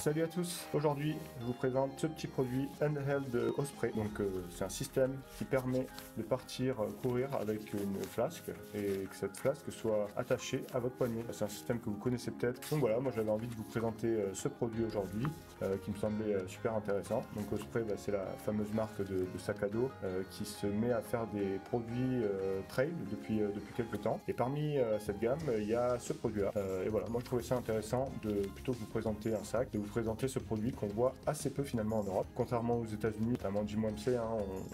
Salut à tous, aujourd'hui je vous présente ce petit produit Handheld Osprey. Donc c'est un système qui permet de partir courir avec une flasque et que cette flasque soit attachée à votre poignet. C'est un système que vous connaissez peut-être. Donc voilà, moi j'avais envie de vous présenter ce produit aujourd'hui qui me semblait super intéressant. Donc Osprey, c'est la fameuse marque de sac à dos qui se met à faire des produits trail depuis quelques temps. Et parmi cette gamme, il y a ce produit-là. Et voilà, moi je trouvais ça intéressant de plutôt que vous présenter un sac, de vous présenter ce produit qu'on voit assez peu finalement en Europe. Contrairement aux États-Unis, notamment Jim Wamsley,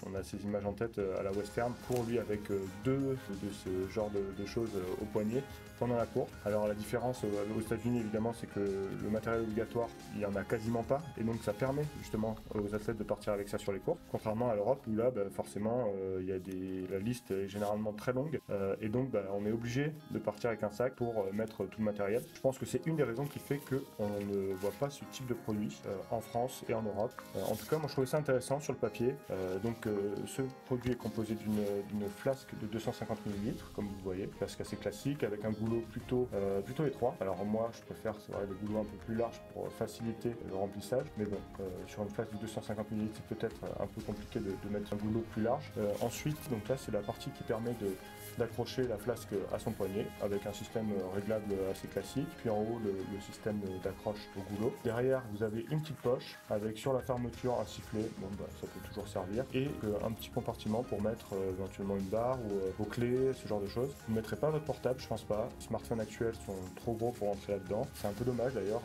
on a ces images en tête à la western, pour lui avec deux de ce genre de choses au poignet pendant la course. Alors la différence aux États-Unis évidemment, c'est que le matériel obligatoire, il n'y en a quasiment pas, et donc ça permet justement aux athlètes de partir avec ça sur les courses. Contrairement à l'Europe où là, forcément, il y a la liste est généralement très longue, et donc on est obligé de partir avec un sac pour mettre tout le matériel. Je pense que c'est une des raisons qui fait qu'on ne voit pas ce type de produit en France et en Europe. En tout cas, moi je trouvais ça intéressant sur le papier. Ce produit est composé d'une flasque de 250 ml, comme vous voyez, flasque assez classique avec un goulot plutôt étroit. Alors moi je préfère, c'est vrai, le goulot un peu plus large pour faciliter le remplissage, mais bon, sur une flasque de 250 ml, c'est peut-être un peu compliqué de mettre un goulot plus large. Ensuite, donc là c'est la partie qui permet d'accrocher la flasque à son poignet avec un système réglable assez classique, puis en haut le système d'accroche au goulot. Derrière vous avez une petite poche avec sur la fermeture un sifflet, ça peut toujours servir, et un petit compartiment pour mettre éventuellement une barre ou vos clés, ce genre de choses. Vous ne mettrez pas votre portable, je pense pas. Les smartphones actuels sont trop gros pour entrer là-dedans, c'est un peu dommage d'ailleurs.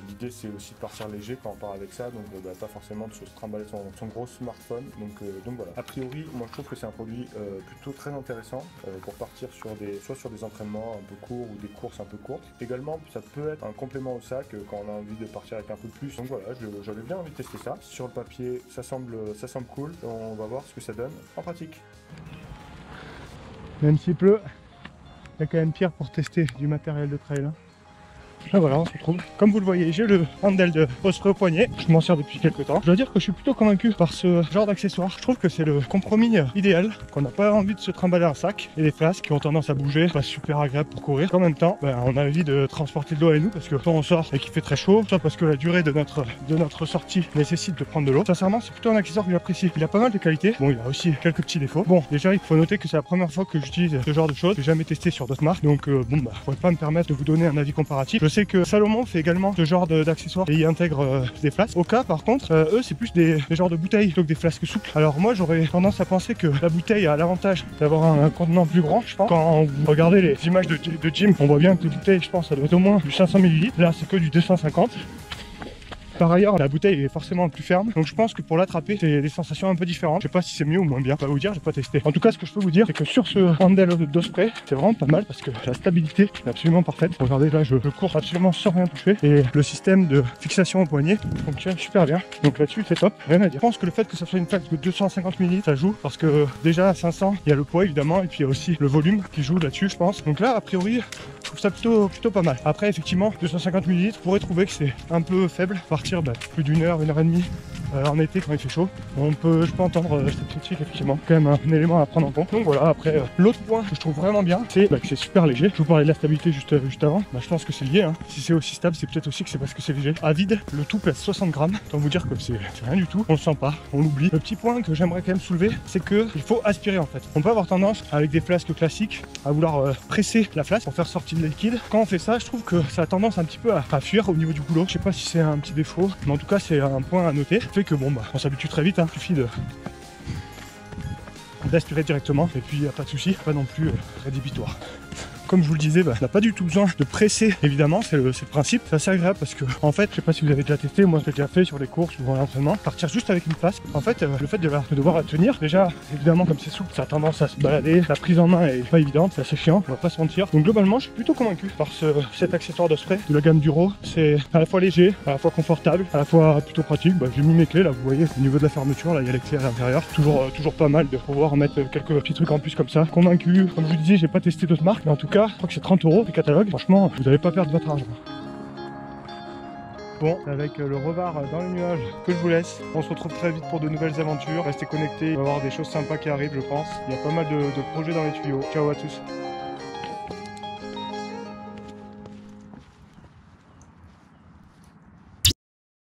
L'idée c'est aussi de partir léger quand on part avec ça, donc pas forcément de se trimballer son gros smartphone, donc voilà. A priori, moi je trouve que c'est un produit plutôt très intéressant pour partir soit sur des entraînements un peu courts ou des courses un peu courtes. Également, ça peut être un complément au sac quand on a envie de partir avec un peu plus. Donc voilà, j'avais bien envie de tester ça. Sur le papier, ça semble cool. On va voir ce que ça donne en pratique. Même s'il pleut, il y a quand même pire pour tester du matériel de trail. Là voilà, on se retrouve. Comme vous le voyez, j'ai le Handheld Osprey au poignet. Je m'en sers depuis quelques temps. Je dois dire que je suis plutôt convaincu par ce genre d'accessoire. Je trouve que c'est le compromis idéal, qu'on n'a pas envie de se trimballer un sac et des flasques qui ont tendance à bouger, pas super agréable pour courir. En même temps, on a envie de transporter de l'eau avec nous parce que quand on sort et qu'il fait très chaud, soit parce que la durée de notre sortie nécessite de prendre de l'eau. Sincèrement, c'est plutôt un accessoire que j'apprécie. Il a pas mal de qualités. Bon, il a aussi quelques petits défauts. Bon, déjà, il faut noter que c'est la première fois que j'utilise ce genre de choses. J'ai jamais testé sur d'autres marques, donc je pourrais pas me permettre de vous donner un avis comparatif. Je sais que Salomon fait également ce genre d'accessoires et y intègre des flasques. Oka par contre, eux c'est plus des genres de bouteilles plutôt que des flasques souples. Alors moi j'aurais tendance à penser que la bouteille a l'avantage d'avoir un contenant plus grand, je pense. Quand vous regardez les images de gym, on voit bien que les bouteilles, je pense, ça doit être au moins du 500 ml. Là c'est que du 250. Par ailleurs, la bouteille est forcément plus ferme, donc je pense que pour l'attraper, c'est des sensations un peu différentes. Je sais pas si c'est mieux ou moins bien, je vais vous dire, j'ai pas testé. En tout cas, ce que je peux vous dire, c'est que sur ce Handheld d'Osprey, c'est vraiment pas mal parce que la stabilité est absolument parfaite. Regardez, là, je cours absolument sans rien toucher et le système de fixation au poignet fonctionne super bien. Donc là-dessus, c'est top, rien à dire. Je pense que le fait que ça soit une flasque de 250 ml, ça joue parce que déjà à 500, il y a le poids évidemment et puis il y a aussi le volume qui joue là-dessus, je pense. Donc là, a priori, je trouve ça plutôt pas mal. Après, effectivement, 250 ml, vous pourrez trouver que c'est un peu faible. Partir plus d'une heure et demie en été quand il fait chaud. Je peux entendre cette critique, effectivement, quand même un élément à prendre en compte. Donc voilà, après, l'autre point que je trouve vraiment bien, c'est que c'est super léger. Je vous parlais de la stabilité juste avant. Je pense que c'est lié. Si c'est aussi stable, c'est peut-être aussi que c'est parce que c'est léger. À vide, le tout pèse 60 grammes. Autant vous dire que c'est rien du tout. On le sent pas, on l'oublie. Le petit point que j'aimerais quand même soulever, c'est qu'il faut aspirer en fait. On peut avoir tendance, avec des flasques classiques, à vouloir presser la flasque pour faire sortir le liquide. Quand on fait ça, je trouve que ça a tendance un petit peu à fuir au niveau du goulot. Je sais pas si c'est un petit défaut, mais en tout cas, c'est un point à noter. Fait que on s'habitue très vite, il suffit d'aspirer directement et puis il n'y a pas de souci, pas non plus rédhibitoire. Comme je vous le disais, on n'a pas du tout besoin de presser, évidemment, c'est le principe. C'est assez agréable parce que, en fait, je sais pas si vous avez déjà testé, moi je l'ai déjà fait sur les courses ou dans l'entraînement, partir juste avec une flasque. En fait, le fait de devoir la tenir, déjà, évidemment, comme c'est souple, ça a tendance à se balader, la prise en main est pas évidente, c'est assez chiant, on va pas se mentir. Donc globalement, je suis plutôt convaincu par cet accessoire d'Osprey de la gamme Duro. C'est à la fois léger, à la fois confortable, à la fois plutôt pratique. J'ai mis mes clés, là, vous voyez, au niveau de la fermeture, là, il y a les clés à l'intérieur. Toujours pas mal de pouvoir mettre quelques petits trucs en plus comme ça. Convaincu, comme je vous disais, j'ai pas testé d'autres marques, mais en tout cas, je crois que c'est 30 € le catalogue. Franchement, vous n'allez pas perdre votre argent. Bon, avec le revard dans les nuages que je vous laisse, on se retrouve très vite pour de nouvelles aventures. Restez connectés, il va y avoir des choses sympas qui arrivent, je pense. Il y a pas mal de projets dans les tuyaux. Ciao à tous.